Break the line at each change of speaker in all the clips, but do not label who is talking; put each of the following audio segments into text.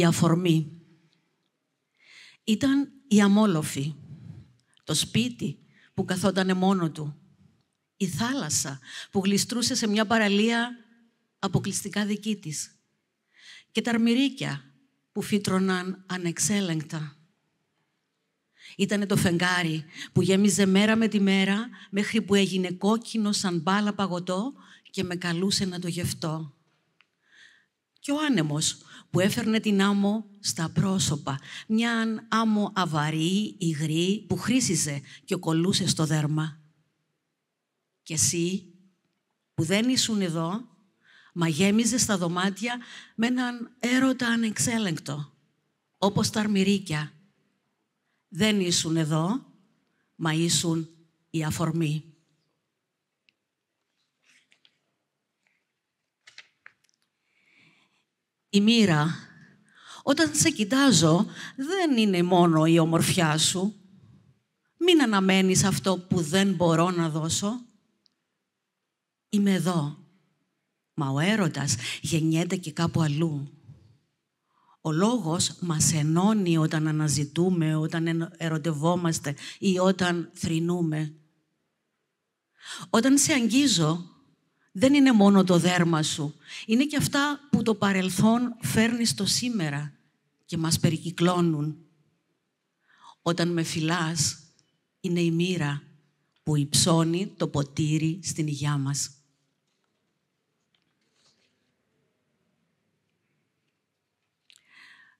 η αφορμή. Ήταν η αμόλοφη, το σπίτι που καθότανε μόνο του, η θάλασσα που γλιστρούσε σε μια παραλία αποκλειστικά δική της και τα αρμυρίκια που φύτρωναν ανεξέλεγκτα. Ήτανε το φεγγάρι που γέμιζε μέρα με τη μέρα μέχρι που έγινε κόκκινο σαν μπάλα παγωτό και με καλούσε να το γευτώ. Και ο άνεμος που έφερνε την άμμο στα πρόσωπα, μιαν άμμο αβαρή, υγρή που χρήσιζε και κολλούσε στο δέρμα. Και εσύ που δεν ήσουν εδώ, μα γέμιζε στα δωμάτια με έναν έρωτα ανεξέλεγκτο, όπως τα αρμυρίκια. Δεν ήσουν εδώ, μα ήσουν η αφορμή. Η μοίρα, όταν σε κοιτάζω, δεν είναι μόνο η ομορφιά σου. Μην αναμένεις αυτό που δεν μπορώ να δώσω. Είμαι εδώ, μα ο έρωτας γεννιέται και κάπου αλλού. Ο λόγος μας ενώνει όταν αναζητούμε, όταν ερωτευόμαστε ή όταν θρηνούμε. Όταν σε αγγίζω, δεν είναι μόνο το δέρμα σου. Είναι και αυτά που το παρελθόν φέρνει στο σήμερα και μας περικυκλώνουν. Όταν με φυλάς, είναι η μοίρα που υψώνει το ποτήρι στην υγειά μας.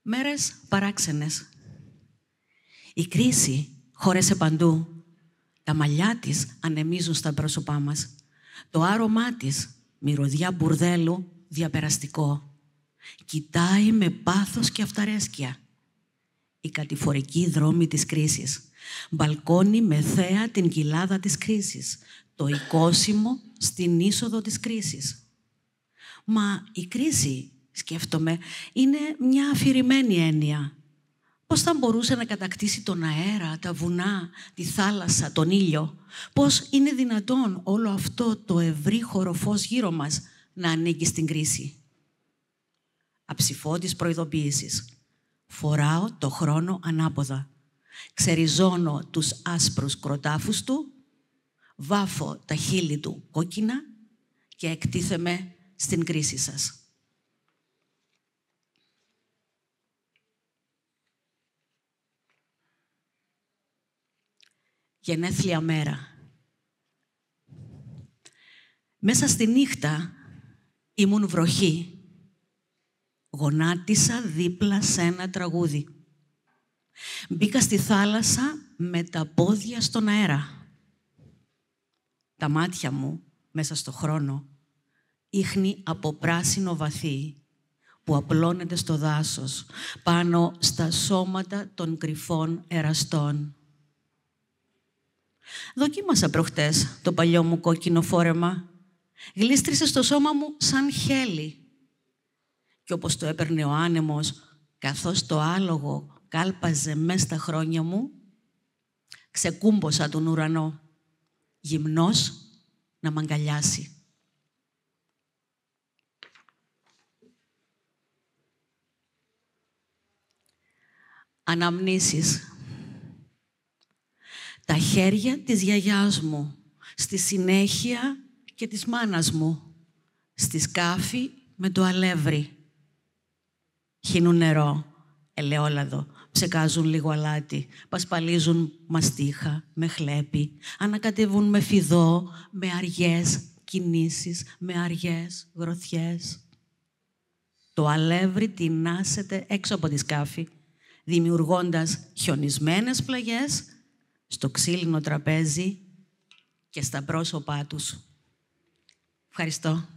Μέρες παράξενες. Η κρίση χώρεσε παντού. Τα μαλλιά της ανεμίζουν στα πρόσωπά μας. Το άρωμά της, μυρωδιά μπουρδέλου, διαπεραστικό. Κοιτάει με πάθος και αυταρέσκεια. Η κατηφορική δρόμη της κρίσης. Μπαλκόνι με θέα την κοιλάδα της κρίσης. Το οικόσιμο στην είσοδο της κρίσης. Μα η κρίση, σκέφτομαι, είναι μια αφηρημένη έννοια. Πώς θα μπορούσε να κατακτήσει τον αέρα, τα βουνά, τη θάλασσα, τον ήλιο? Πώς είναι δυνατόν όλο αυτό το ευρύχωρο φως γύρω μας να ανήκει στην κρίση? Αψηφό της προειδοποίησης. Φοράω το χρόνο ανάποδα. Ξεριζώνω τους άσπρους κροτάφους του, βάφω τα χείλη του κόκκινα και εκτίθεμαι στην κρίση σας. Γενέθλια μέρα. Μέσα στη νύχτα ήμουν βροχή. Γονάτισα δίπλα σε ένα τραγούδι. Μπήκα στη θάλασσα με τα πόδια στον αέρα. Τα μάτια μου, μέσα στο χρόνο, ίχνη από πράσινο βαθύ που απλώνεται στο δάσος, πάνω στα σώματα των κρυφών εραστών. Δοκίμασα προχτές το παλιό μου κόκκινο φόρεμα. Γλίστρισε στο σώμα μου σαν χέλι. Και όπως το έπαιρνε ο άνεμος, καθώς το άλογο κάλπαζε μες στα χρόνια μου, ξεκούμποσα τον ουρανό, γυμνός να μ' αγκαλιάσει. Αναμνήσεις. Τα χέρια της γιαγιάς μου, στη συνέχεια και της μάνας μου, στη σκάφη με το αλεύρι. Χύνουν νερό, ελαιόλαδο, ψεκάζουν λίγο αλάτι, πασπαλίζουν μαστίχα με χλέπι, ανακατεύουν με φιδό, με αργές κινήσεις, με αργές γροθιές. Το αλεύρι τεινάσεται έξω από τη σκάφη, δημιουργώντας χιονισμένες πλαγιές στο ξύλινο τραπέζι και στα πρόσωπά τους. Ευχαριστώ.